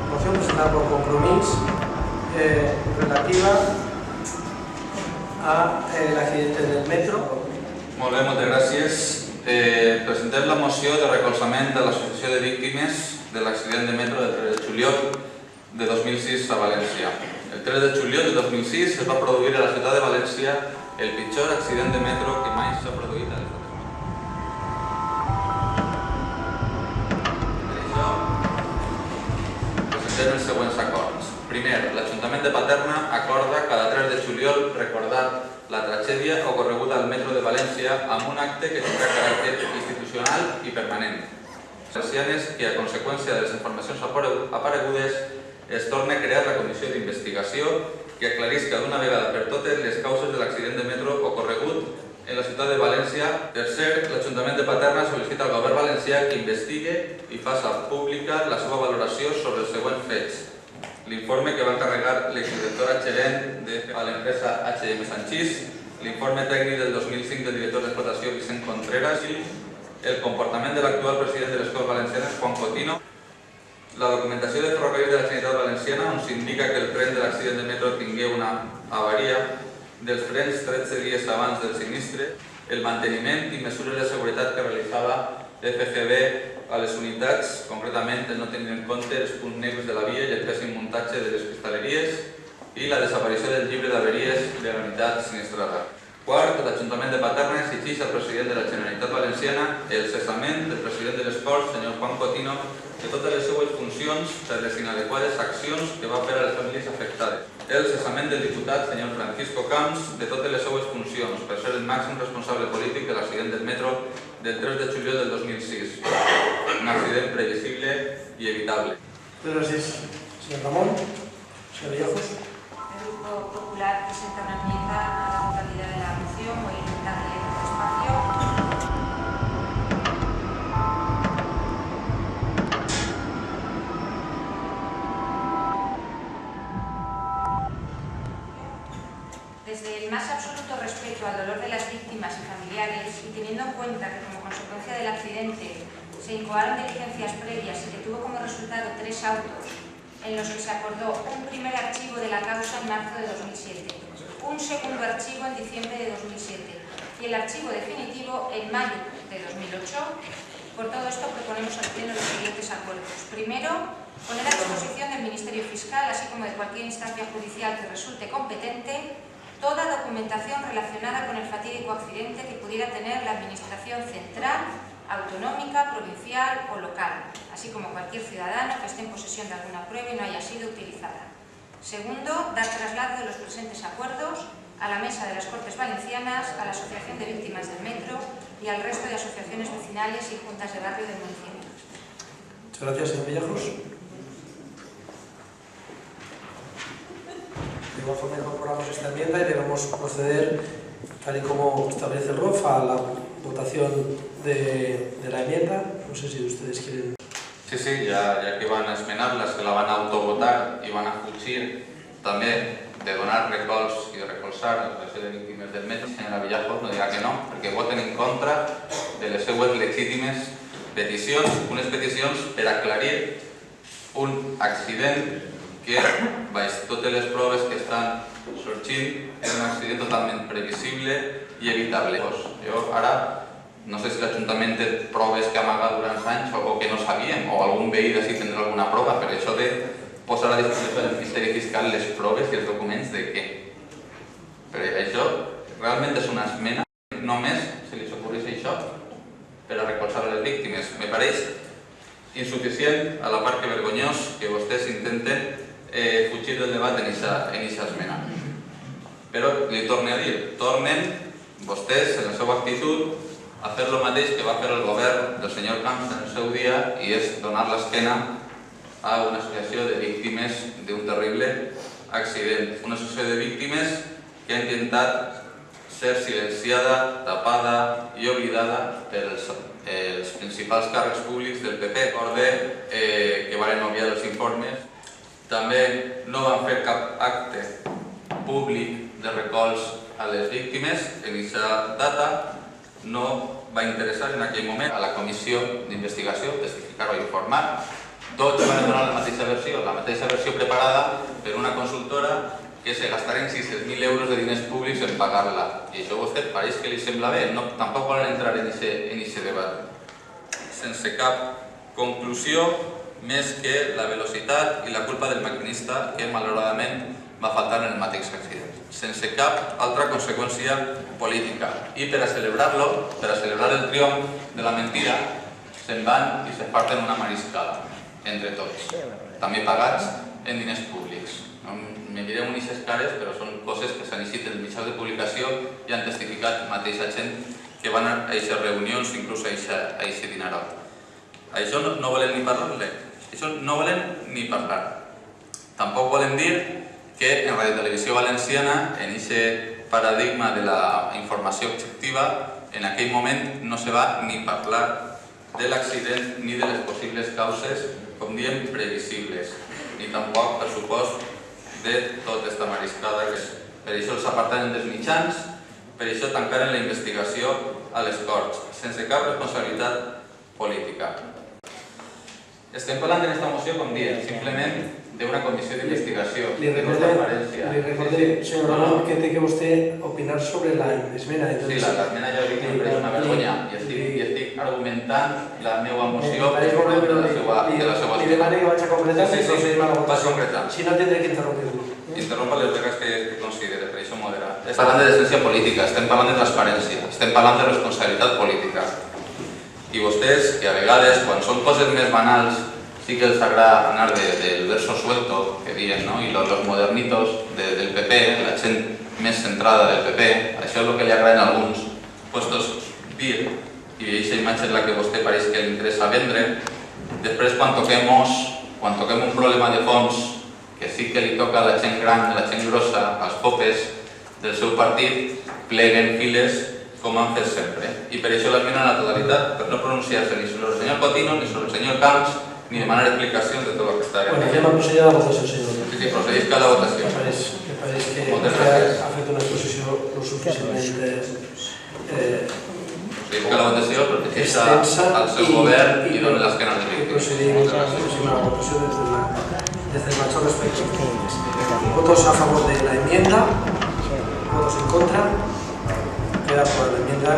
Moción presentada por Compromís relativa al accidente del metro. Molt bé, moltes gràcies. Presentem la moció de recolzament a l'Associació de Víctimes de l'accident de metro del 3 de juliol de 2006 a València. El 3 de juliol de 2006 es va produir a la ciutat de València el pitjor accident de metro que mai s'ha produït a l'estat espanyol. Per això, presentem els següents acords. Primer, l'Ajuntament de Paterna acorda cada 3 de juliol recordar la tragèdia ocorreguda al metro de València amb un acte que tindrà caràcter institucional i permanent. Valencianes que, a conseqüència de les informacions aparegudes, es torna a crear la comissió d'investigació que aclarisca d'una vegada per totes les causes de l'accident de metro ocorregut en la ciutat de València. Tercer, l'Ajuntament de Paterna sol·licita al govern valencià que investigue i faça pública la seva valoració sobre els següents fets. L'informe que va encarregar l'exdirectora gerent de l'empresa H&M Sanchís, l'informe tècnic del 2005 del director d'explotació Vicent Contreras i el comportament de l'actual president de les Corts Valencianes, Juan Cotino, la documentació de Ferrocarrils de la Generalitat Valenciana, on s'indica que el tren de l'accident de metro tingué una avaria dels frens 13 dies abans del sinistre, el manteniment i mesures de seguretat que realitzava l'FGB a les unitats, concretament el no tenir en compte els punts negres de la via i el pèssim muntatge de les cristaleries i la desaparició del llibre d'averies de la unitat sinistrada. Quart, l'Ajuntament de Paterna exigeix al president de la Generalitat Valenciana el cessament del president de les Corts, senyor Juan Cotino, de totes les seues funcions per les inadequades accions que va fer a les famílies afectades. El cessament del diputat, senyor Francisco Camps, de totes les seues funcions per ser el màxim responsable polític de l'accident del metro del 3 de juliol del 2006. Un accident previsible y evitable. Muchas gracias, señor Ramón. Señor Villajos. El Grupo Popular presenta una enmienda a la totalidad de la moción. Voy a intentar leer despacio. Desde el más absoluto respeto al dolor de las víctimas y familiares, y teniendo en cuenta que como consecuencia del accidente se incoaron diligencias previas y que tuvo como resultado 3 autos, en los que se acordó un primer archivo de la causa en marzo de 2007, un segundo archivo en diciembre de 2007 y el archivo definitivo en mayo de 2008, por todo esto proponemos al Pleno los siguientes acuerdos. Primero, poner a disposición del Ministerio Fiscal, así como de cualquier instancia judicial que resulte competente, toda documentación relacionada con el fatídico accidente que pudiera tener la Administración central, autonómica, provincial o local, así como cualquier ciudadano que esté en posesión de alguna prueba y no haya sido utilizada. Segundo, dar traslado de los presentes acuerdos a la Mesa de las Cortes Valencianas, a la Asociación de Víctimas del Metro y al resto de asociaciones vecinales y juntas de barrio del municipio. Muchas gracias, señor Villajos. De igual forma incorporamos esta enmienda y debemos proceder, tal y como establece el ROF, a la votación de la enmienda. No sé si ustedes quieren... Sí, ja que van a esmenar-les, que la van autovotar i van a fugir també de donar recolz i de recolzar l'associació de víctimes del metro, senyora Villajos no dirà que no, perquè voten en contra de les seues legítimes peticions, unes peticions per aclarir un accident que, baix totes les proves que estan sorgint, és un accident totalment previsible i evitable. Jo ara no sé si l'Ajuntament té proves que amaga durant anys o que no sabíem, o algun veí d'ací tindrà alguna prova, però això de posar a disposició del Ministeri Fiscal les proves i els documents de què? Però això realment és una esmena, només se li ocorreix això per a recolzar a les víctimes. Me pareix insuficient a la part que vergonyós que vostès intenten fugir del debat en aquesta esmena. Però li torno a dir, tornen vostès en la seva actitud a fer el mateix que va fer el govern del senyor Camps en el seu dia, i és donar l'esquena a una associació de víctimes d'un terrible accident. Una associació de víctimes que ha intentat ser silenciada, tapada i oblidada per els principals càrrecs públics del PP. Recorde que van obviar els informes. També no van fer cap acte públic de recolz a les víctimes en aquesta data. No va interessar en aquell moment a la comissió d'investigació testificar o informar Tots van donar la mateixa versió preparada per una consultora que se gastaren 600.000 euros de diners públics en pagar-la. I això a vostè pareix que li sembla bé? No, tampoc volen entrar en aquest debat. Sense cap conclusió, més que la velocitat i la culpa del maquinista que malauradament va faltar en el mateix accident. Sense cap altra conseqüència política. I per a celebrar-lo, per a celebrar el triomf de la mentida, se'n van i se parten una mariscada entre tots, també pagats en diners públics. No me mireu en aquestes cares, però són coses que s'han eixit en mitjans de publicació i han testificat mateixa gent que van a aquestes reunions, inclús a aquest dinarot. Això no volen ni parlar-ne, això no volen ni parlar. Tampoc volen dir que en Radio Televisió Valenciana, en aquest paradigma de la informació objectiva, en aquell moment no se va ni parlar de l'accident ni de les possibles causes, com diem, previsibles, ni tampoc, per supost, de tota aquesta mariscada que per això els apartaren dels mitjans, per això tancaren la investigació a les Corts, sense cap responsabilitat política. Estem parlant d'aquesta moció, com diem, simplement d'una comissió d'investigació. Li recordé, senyor Ramon, que té que vostè opinar sobre l'esmena. Sí, l'esmena ja dic que em pareix una vergonya i estic argumentant la meva moció de la seva Li demane que vaig a concretar. Sí, vaig concretar. Si no, tindré que interrompir-lo. Interrompa les regles que considere, per això modera. Estem parlant de decència política, estem parlant de transparència, estem parlant de responsabilitat política. I vostès, que a vegades, quan són coses més banals, sí que els agrada anar del verso suelto, que diuen, no? I los modernitos del PP, la gent més centrada del PP, això és el que li agraden a alguns puestos dir, i aquesta imatge és la que a vostè pareix que li interessa vendre. Després, quan toquem un problema de fons, que sí que li toca a la gent gran, a la gent grossa, als popes del seu partit, pleguen files com han fet sempre. I per això l'esmena a la totalitat, per no pronunciar-se ni sobre el senyor Cotino, ni sobre el senyor Camps, ni demanar explicacions de tot el que està aquí. Bueno, anem a procedir a la votació, senyor. Sí, procedisca a la votació. Me pareix que vostè ha fet una exposició lo suficientment procedisca a la votació, protegeix al seu govern i dona l'esquena al víctimes. Procedim a la votació desde el mayor respecto. Votos a favor de la enmienda, votos en contra, queda por la enmienda